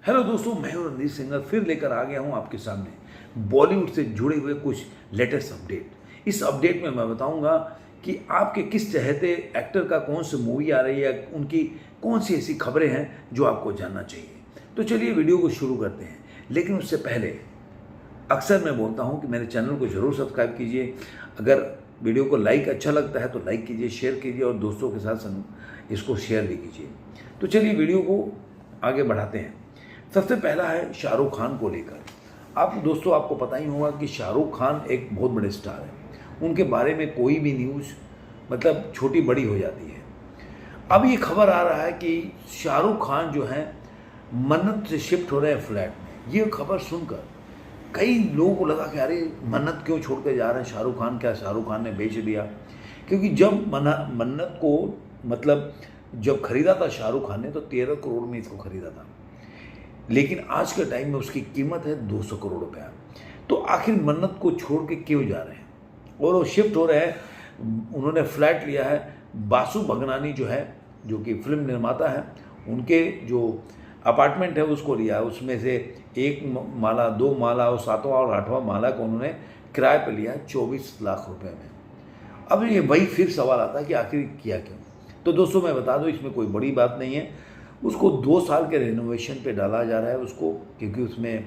Hello दोस्तों, मैं हूं रणदीप सिंगर फिर लेकर आ गया हूं आपके सामने बॉलीवुड से जुड़े हुए कुछ लेटेस्ट अपडेट। इस अपडेट में मैं बताऊंगा कि आपके किस चहेते एक्टर का कौन सी मूवी आ रही है, उनकी कौन सी ऐसी खबरें हैं जो आपको जानना चाहिए। तो चलिए वीडियो को शुरू करते हैं, लेकिन उससे पहले अक्सर मैं बोलता हूं कि मेरे चैनल को ज़रूर सब्सक्राइब कीजिए। अगर वीडियो को लाइक अच्छा लगता है तो लाइक कीजिए, शेयर कीजिए और दोस्तों के साथ इसको शेयर भी कीजिए। तो चलिए वीडियो को आगे बढ़ाते हैं। सबसे पहला है शाहरुख खान को लेकर। दोस्तों आपको पता ही होगा कि शाहरुख खान एक बहुत बड़े स्टार हैं। उनके बारे में कोई भी न्यूज़ मतलब छोटी बड़ी हो जाती है। अब ये खबर आ रहा है कि शाहरुख खान जो है मन्नत से शिफ्ट हो रहे हैं फ्लैट में। ये खबर सुनकर कई लोगों को लगा कि अरे मन्नत क्यों छोड़ के जा रहे हैं शाहरुख खान, क्या शाहरुख खान ने बेच दिया। क्योंकि जब मन्नत को मतलब जब खरीदा था शाहरुख खान ने तो 13 करोड़ में इसको खरीदा था, लेकिन आज के टाइम में उसकी कीमत है 200 करोड़ रुपया। तो आखिर मन्नत को छोड़ के क्यों जा रहे हैं और वो शिफ्ट हो रहे हैं। उन्होंने फ्लैट लिया है। बासु भगनानी जो है, जो कि फिल्म निर्माता है, उनके जो अपार्टमेंट है उसको लिया है। उसमें से एक माला, 2 माला और 7वां और 8वां माला को उन्होंने किराए पर लिया है 24 लाख रुपए में। अब ये वही फिर सवाल आता है कि आखिर किया क्यों। तो दोस्तों मैं बता दूं, इसमें कोई बड़ी बात नहीं है। उसको 2 साल के रेनोवेशन पे डाला जा रहा है उसको, क्योंकि उसमें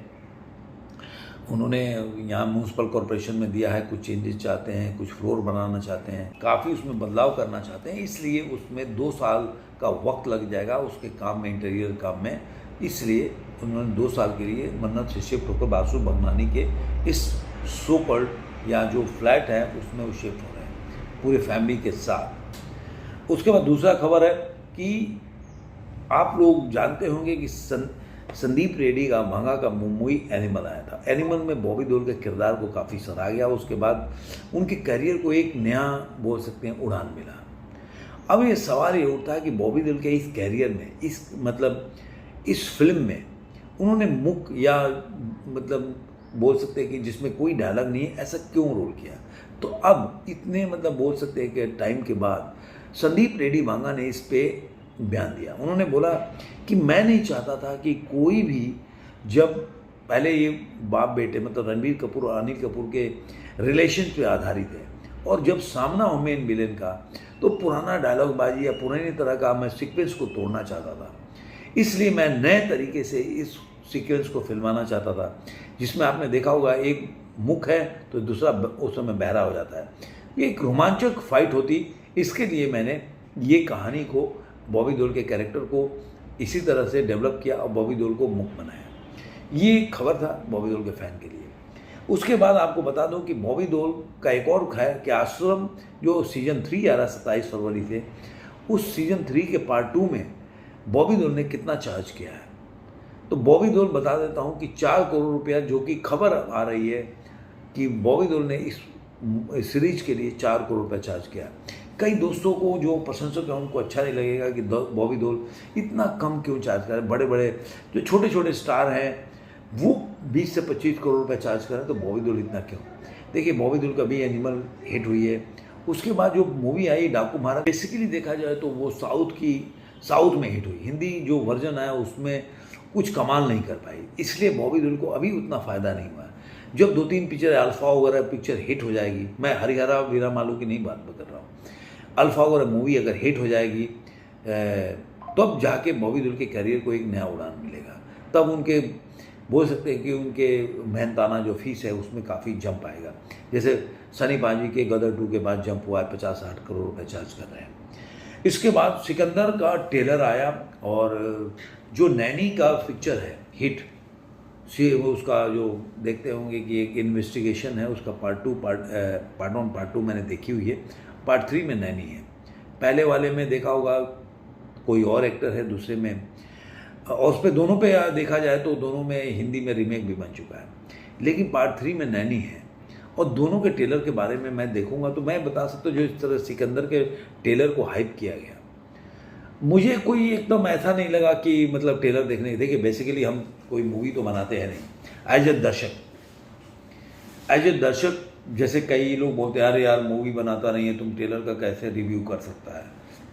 उन्होंने यहाँ म्यूनसिपल कॉरपोरेशन में दिया है, कुछ चेंजेस चाहते हैं, कुछ फ्लोर बनाना चाहते हैं, काफ़ी उसमें बदलाव करना चाहते हैं। इसलिए उसमें 2 साल का वक्त लग जाएगा उसके काम में, इंटीरियर काम में। इसलिए उन्होंने 2 साल के लिए मन्नत से शिफ्ट होकर बासु भगनानी के इस सोकल्ड या जो फ्लैट है उसमें वो शिफ्ट हो रहे हैं पूरे फैमिली के साथ। उसके बाद दूसरा खबर है कि आप लोग जानते होंगे कि संदीप रेड्डी का भांगा का मूवी एनिमल आया था। एनिमल में बॉबी देओल के किरदार को काफ़ी सराहा गया। उसके बाद उनके करियर को एक नया बोल सकते हैं उड़ान मिला। अब ये सवाल ये उठता है कि बॉबी देओल के इस कैरियर में, इस फिल्म में उन्होंने मुख्य या मतलब बोल सकते हैं कि जिसमें कोई डायलॉग नहीं है, ऐसा क्यों रोल किया। तो अब इतने बोल सकते हैं कि टाइम के बाद संदीप रेड्डी भांगा ने इस पे बयान दिया। उन्होंने बोला कि मैं नहीं चाहता था कि कोई भी, जब पहले ये बाप बेटे रणबीर कपूर और अनिल कपूर के रिलेशन पे आधारित है, और जब सामना हो मेन विलेन का तो पुराना डायलॉग बाजी या पुरानी तरह का मैं सीक्वेंस को तोड़ना चाहता था। इसलिए मैं नए तरीके से इस सीक्वेंस को फिल्माना चाहता था, जिसमें आपने देखा होगा एक मुख है तो दूसरा उस समय बहरा हो जाता है। ये एक रोमांचक फाइट होती। इसके लिए मैंने ये कहानी को, बॉबी देओल के कैरेक्टर को इसी तरह से डेवलप किया और बॉबी देओल को मुख बनाया। ये खबर था बॉबी देओल के फैन के लिए। उसके बाद आपको बता दूं कि बॉबी देओल का एक और है कि आश्रम जो सीजन 3 आ रहा 27 फरवरी से, उस सीजन 3 के पार्ट 2 में बॉबी देओल ने कितना चार्ज किया है। तो बॉबी देओल बता देता हूँ कि 4 करोड़ रुपया, जो कि खबर आ रही है कि बॉबी देओल ने इस सीरीज के लिए 4 करोड़ रुपया चार्ज किया। कई दोस्तों को जो प्रशंसक हैं उनको अच्छा नहीं लगेगा कि बॉबी देओल इतना कम क्यों चार्ज कर रहे हैं। बड़े बड़े जो छोटे छोटे स्टार हैं वो 20 से 25 करोड़ रुपए चार्ज कर रहे हैं, तो बॉबी देओल इतना क्यों। देखिए बॉबी देओल का भी एनिमल हिट हुई है। उसके बाद जो मूवी आई डाकू महाराज, बेसिकली देखा जाए तो वो साउथ में हिट हुई। हिंदी जो वर्जन आया उसमें कुछ कमाल नहीं कर पाई, इसलिए बॉबी देओल को अभी उतना फ़ायदा नहीं हुआ। जब 2-3 पिक्चर अल्फा वगैरह पिक्चर हिट हो जाएगी, मैं हरिहरा वीरा मालू की नहीं बात कर रहा हूँ, अल्फा वगैरह मूवी अगर हिट हो जाएगी तब जाके बॉबी देओल के करियर को एक नया उड़ान मिलेगा। तब उनके बोल सकते हैं कि उनके मेहनताना जो फीस है उसमें काफ़ी जंप आएगा। जैसे सनी पाजी के गदर 2 के बाद जंप हुआ है, 50-60 करोड़ रुपए चार्ज कर रहे हैं। इसके बाद सिकंदर का ट्रेलर आया, और जो नैनी का पिक्चर है हिट से, वो उसका जो देखते होंगे कि एक इन्वेस्टिगेशन है, उसका पार्ट 1 पार्ट 2 मैंने देखी हुई है। पार्ट 3 में नैनी है। पहले वाले में देखा होगा कोई और एक्टर है, दूसरे में, और उस पर दोनों पे देखा जाए तो दोनों में हिंदी में रीमेक भी बन चुका है, लेकिन पार्ट 3 में नैनी है। और दोनों के ट्रेलर के बारे में मैं देखूंगा तो मैं बता सकता हूँ, जो इस तरह सिकंदर के ट्रेलर को हाइप किया गया, मुझे कोई एकदम ऐसा नहीं लगा कि ट्रेलर देखने। देखिए बेसिकली हम कोई मूवी तो बनाते हैं नहीं, एज ए दर्शक जैसे कई लोग बोलते हैं अरे यार मूवी बनाता नहीं है, तुम ट्रेलर का कैसे रिव्यू कर सकता है।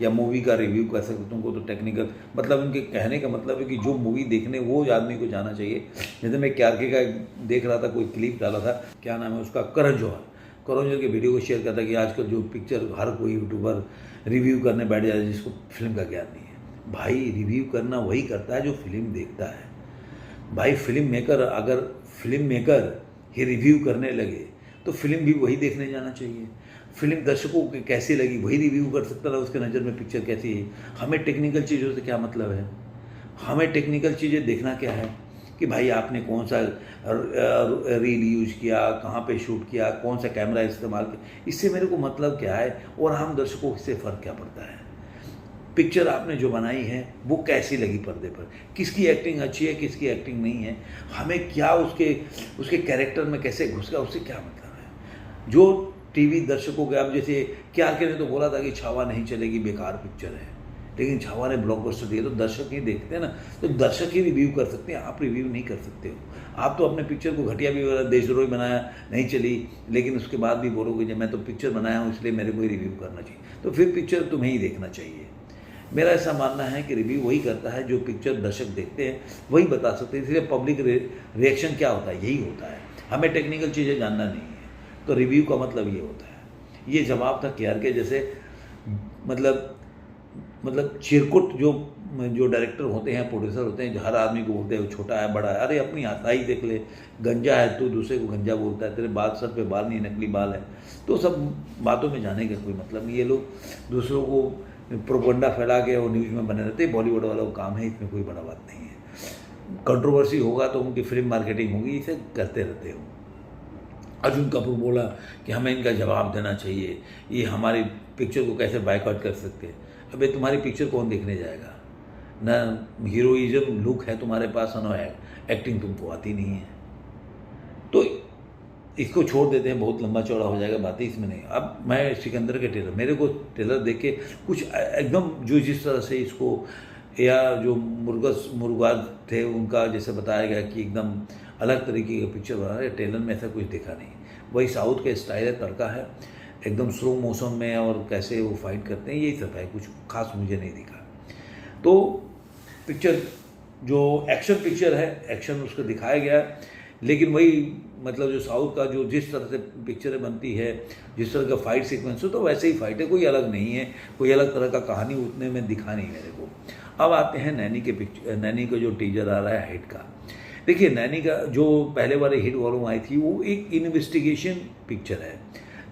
या मूवी का रिव्यू कर सकते हो, तुमको तो टेक्निकल मतलब उनके कहने का मतलब है कि जो मूवी देखने वो आदमी को जाना चाहिए। जैसे मैं क्यारके का देख रहा था, कोई क्लिप डाला था, क्या नाम है उसका, करण जौहर के वीडियो को शेयर करता है कि आजकल जो पिक्चर हर कोई यूट्यूबर रिव्यू करने बैठ जाता है जिसको फिल्म का ज्ञान नहीं है। भाई रिव्यू करना वही करता है जो फिल्म देखता है। भाई फिल्म मेकर अगर फिल्म मेकर ही रिव्यू करने लगे तो फिल्म भी वही देखने जाना चाहिए। फिल्म दर्शकों को कैसी लगी वही रिव्यू कर सकता था, उसके नज़र में पिक्चर कैसी है। हमें टेक्निकल चीज़ों से क्या मतलब है? हमें टेक्निकल चीज़ें देखना क्या है कि भाई आपने कौन सा रील यूज किया, कहाँ पे शूट किया, कौन सा कैमरा इस्तेमाल किया, इससे मेरे को मतलब क्या है और हम दर्शकों से फ़र्क क्या पड़ता है। पिक्चर आपने जो बनाई है वो कैसी लगी पर्दे पर, किसकी एक्टिंग अच्छी है, किसकी एक्टिंग नहीं है, हमें क्या उसके कैरेक्टर में कैसे घुस गया, उससे क्या मतलब है। जो टीवी दर्शकों के, अब जैसे क्यारके ने तो बोला था कि छावा नहीं चलेगी, बेकार पिक्चर है, लेकिन छावा ने ब्लॉकबस्टर दिया तो दर्शक ही देखते हैं ना, तो दर्शक ही रिव्यू कर सकते हैं, आप रिव्यू नहीं कर सकते हो। आप तो अपने पिक्चर को घटिया भी देशद्रोही बनाया, नहीं चली, लेकिन उसके बाद भी बोलोगे जब मैं तो पिक्चर बनाया हूँ इसलिए मेरे को ही रिव्यू करना चाहिए, तो फिर पिक्चर तुम्हें ही देखना चाहिए। मेरा ऐसा मानना है कि रिव्यू वही करता है जो पिक्चर दर्शक देखते हैं, वही बता सकते हैं। इसलिए पब्लिक रिएक्शन क्या होता है, यही होता है। हमें टेक्निकल चीज़ें जानना नहीं है, तो रिव्यू का मतलब ये होता है। ये जवाब था क्यारके जैसे मतलब चिरकुट जो डायरेक्टर होते हैं, प्रोड्यूसर होते हैं, जो हर आदमी को बोलते हैं छोटा है बड़ा है, अरे अपनी हथाई देख ले, गंजा है तो दूसरे को गंजा बोलता है, तेरे बाल सर पे बाल नहीं, नकली बाल है, तो सब बातों में जाने का कोई मतलब नहीं। ये लोग दूसरों को प्रोपेगेंडा फैला के और न्यूज़ में बने रहते हैं, बॉलीवुड वाला वो काम है, इसमें कोई बड़ा बात नहीं है। कंट्रोवर्सी होगा तो उनकी फिल्म मार्केटिंग होगी, इसे करते रहते हो। अर्जुन कपूर बोला कि हमें इनका जवाब देना चाहिए, ये हमारी पिक्चर को कैसे बायकॉट कर सकते हैं। अबे तुम्हारी पिक्चर कौन देखने जाएगा? ना हीरोइज्म लुक है तुम्हारे पास, ना एक्टिंग तुमको आती नहीं है, तो इसको छोड़ देते हैं, बहुत लंबा चौड़ा हो जाएगा, बातें इसमें नहीं। अब मैं सिकंदर के ट्रेलर, मेरे को ट्रेलर देख के कुछ एकदम जो जिस तरह से इसको, या जो मुर्गाज थे उनका जैसे बताया गया कि एकदम अलग तरीके का पिक्चर बना है, ट्रेलर में ऐसा कुछ दिखा नहीं। वही साउथ का स्टाइल है, तड़का है एकदम स्लो मोशन में, और कैसे वो फाइट करते हैं, यही सब है, कुछ खास मुझे नहीं दिखा। तो पिक्चर जो एक्शन पिक्चर है, एक्शन उसको दिखाया गया है, लेकिन वही मतलब जो साउथ का जो जिस तरह से पिक्चरें बनती है, जिस तरह का फाइट सीक्वेंस हो, तो वैसे ही फाइट है, कोई अलग नहीं है, कोई अलग तरह का कहानी उतने में दिखा नहीं मेरे को। अब आते हैं नैनी का जो टीजर आ रहा है हिट का। देखिए नैनी का जो पहले वाले हिट वॉल्यूम आई थी वो एक इन्वेस्टिगेशन पिक्चर है,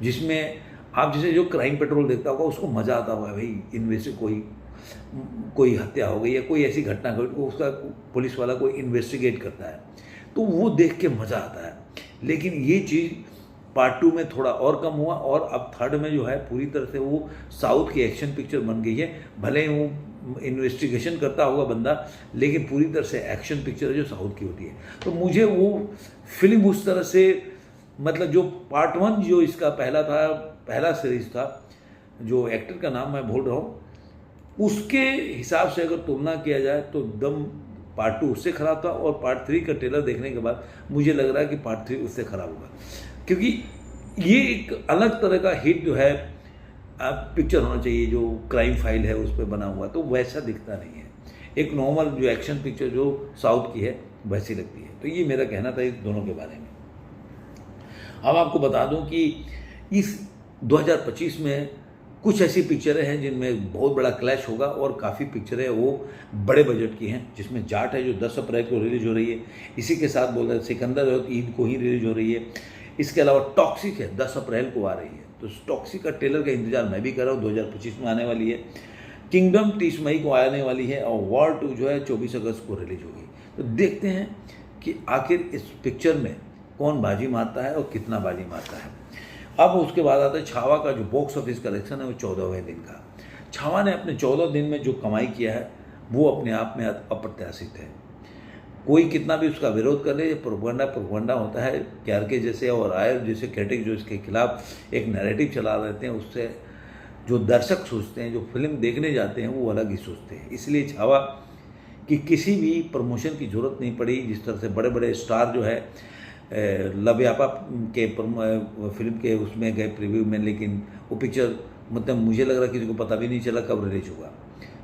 जिसमें आप जैसे जो क्राइम पेट्रोल देखता होगा उसको मज़ा आता होगा, भाई कोई हत्या हो गई या कोई ऐसी घटना घटी, उसका पुलिस वाला कोई इन्वेस्टिगेट करता है, तो वो देख के मज़ा आता है। लेकिन ये चीज़ पार्ट 2 में थोड़ा और कम हुआ, और अब थर्ड में जो है पूरी तरह से वो साउथ की एक्शन पिक्चर बन गई है। भले ही वो इन्वेस्टिगेशन करता होगा बंदा, लेकिन पूरी तरह से एक्शन पिक्चर है जो साउथ की होती है। तो मुझे वो फिल्म उस तरह से, मतलब जो पार्ट 1 जो इसका पहला सीरीज था, जो एक्टर का नाम मैं भूल रहा हूँ, उसके हिसाब से अगर तुलना किया जाए तो एकदम पार्ट 2 उससे ख़राब था, और पार्ट 3 का ट्रेलर देखने के बाद मुझे लग रहा है कि पार्ट 3 उससे ख़राब होगा, क्योंकि ये एक अलग तरह का हिट जो है पिक्चर होना चाहिए, जो क्राइम फाइल है उस पर बना हुआ, तो वैसा दिखता नहीं है। एक नॉर्मल जो एक्शन पिक्चर जो साउथ की है वैसी लगती है। तो ये मेरा कहना था इस दोनों के बारे में। अब आपको बता दूं कि इस 2025 में कुछ ऐसी पिक्चरें हैं जिनमें बहुत बड़ा क्लैश होगा, और काफ़ी पिक्चरें वो बड़े बजट की हैं, जिसमें जाट है जो 10 अप्रैल को रिलीज हो रही है, इसी के साथ बोल रहे हैं सिकंदर है ईद को ही रिलीज हो रही है। इसके अलावा टॉक्सिक है 10 अप्रैल को आ रही है, तो टॉक्सिक का ट्रेलर का इंतजार मैं भी कर रहा हूँ, 2025 में आने वाली है। किंगडम 30 मई को आने वाली है, और वॉर 2 जो है 24 अगस्त को रिलीज होगी। तो देखते हैं कि आखिर इस पिक्चर में कौन बाजी मारता है और कितना बाजी मारता है। अब उसके बाद आता है छावा का जो बॉक्स ऑफिस कलेक्शन है वो 14वें दिन का। छावा ने अपने 14 दिन में जो कमाई किया है वो अपने आप में अप्रत्याशित है। कोई कितना भी उसका विरोध कर ले, प्रोपेगेंडा होता है। क्यारके जैसे और आयर जैसे क्रिटिक जो इसके खिलाफ एक नैरेटिव चला देते हैं, उससे जो दर्शक सोचते हैं, जो फिल्म देखने जाते हैं, वो अलग ही सोचते हैं। इसलिए छावा की किसी भी प्रमोशन की जरूरत नहीं पड़ी। जिस तरह से बड़े बड़े स्टार जो है लव्यापा के फिल्म के उसमें गए प्रीव्यू में, लेकिन वो पिक्चर मतलब मुझे लग रहा किसी को पता भी नहीं चला कब रिलीज हुआ।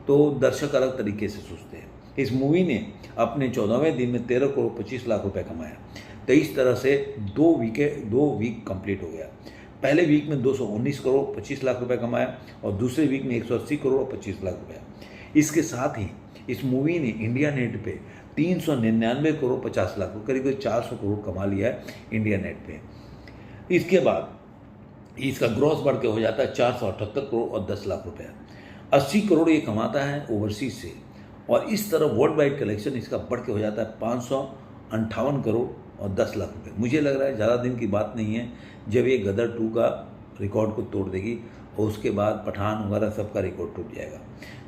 तो दर्शक अलग तरीके से सोचते हैं। इस मूवी ने अपने 14वें दिन में 13 करोड़ 25 लाख रुपए कमाया। तो इस तरह से 2 वीक कंप्लीट हो गया। पहले वीक में 219 करोड़ 25 लाख रुपए कमाया और दूसरे वीक में 180 करोड़ 25 लाख रुपया। इसके साथ ही इस मूवी ने इंडिया नेट पे 399 करोड़ 50 लाख रुपये, करीब 400 करोड़ कमा लिया है इंडिया नेट पे। इसके बाद इसका ग्रॉस बढ़ के हो जाता है 478 करोड़ और 10 लाख रुपया। 80 करोड़ ये कमाता है ओवरसीज से, और इस तरह वर्ल्ड वाइड कलेक्शन इसका बढ़ के हो जाता है 558 करोड़ और 10 लाख रुपए। मुझे लग रहा है ज़्यादा दिन की बात नहीं है जब ये गदर 2 का रिकॉर्ड को तोड़ देगी और उसके बाद पठान वगैरह सबका रिकॉर्ड टूट जाएगा।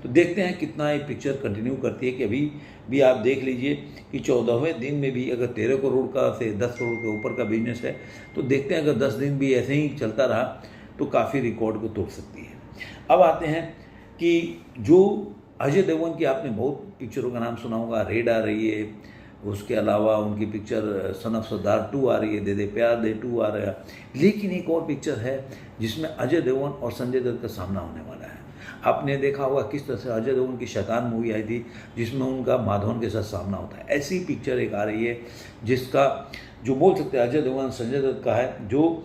तो देखते हैं कितना ये पिक्चर कंटिन्यू करती है कि अभी भी आप देख लीजिए कि 14वें दिन में भी अगर 13 करोड़ का से 10 करोड़ के ऊपर का बिजनेस है, तो देखते हैं अगर 10 दिन भी ऐसे ही चलता रहा तो काफ़ी रिकॉर्ड को तोड़ सकती है। अब आते हैं कि जो अजय देवगन की आपने बहुत पिक्चरों का नाम सुना होगा, रेड आ रही है, उसके अलावा उनकी पिक्चर सन ऑफ सरदार 2 आ रही है, दे दे प्यार दे 2 आ रहा है, लेकिन एक और पिक्चर है जिसमें अजय देवगन और संजय दत्त का सामना होने वाला है। आपने देखा होगा किस तरह से अजय देवगन की शैतान मूवी आई थी जिसमें उनका माधवन के साथ सामना होता है। ऐसी पिक्चर एक आ रही है जिसका जो बोल सकते हैं अजय देवगन संजय दत्त का है, जो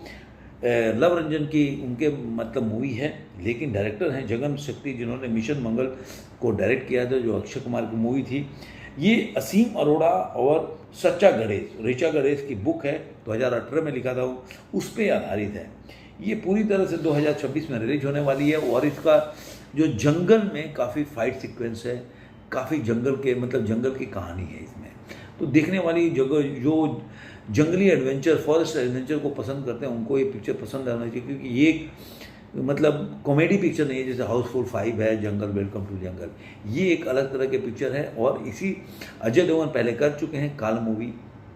लव रंजन की उनके मतलब मूवी है, लेकिन डायरेक्टर हैं जगन शक्ति जिन्होंने मिशन मंगल को डायरेक्ट किया था, जो अक्षय कुमार की मूवी थी। ये असीम अरोड़ा और सच्चा गणेश, ऋचा गणेश की बुक है, 2018 में लिखा था वो, उस पर आधारित है। ये पूरी तरह से 2026 में रिलीज होने वाली है और इसका जो जंगल में काफ़ी फाइट सीक्वेंस है, काफ़ी जंगल के मतलब जंगल की कहानी है इसमें। तो देखने वाली जगह जो जंगली एडवेंचर फॉरेस्ट एडवेंचर को पसंद करते हैं उनको ये पिक्चर पसंद आना चाहिए, क्योंकि ये एक मतलब कॉमेडी पिक्चर नहीं है जैसे हाउसफुल 5 है, जंगल वेलकम टू जंगल। ये एक अलग तरह के पिक्चर है और इसी अजय देवगन पहले कर चुके हैं। काल मूवी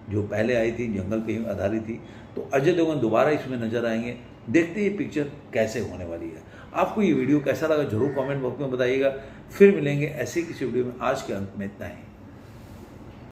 जो पहले आई थी जंगल पे आधारित थी, तो अजय देवगन दोबारा इसमें नजर आएंगे। देखते ये पिक्चर कैसे होने वाली है। आपको ये वीडियो कैसा लगा जरूर कमेंट बॉक्स में बताइएगा। फिर मिलेंगे ऐसे किसी वीडियो में। आज के अंत में इतना ही।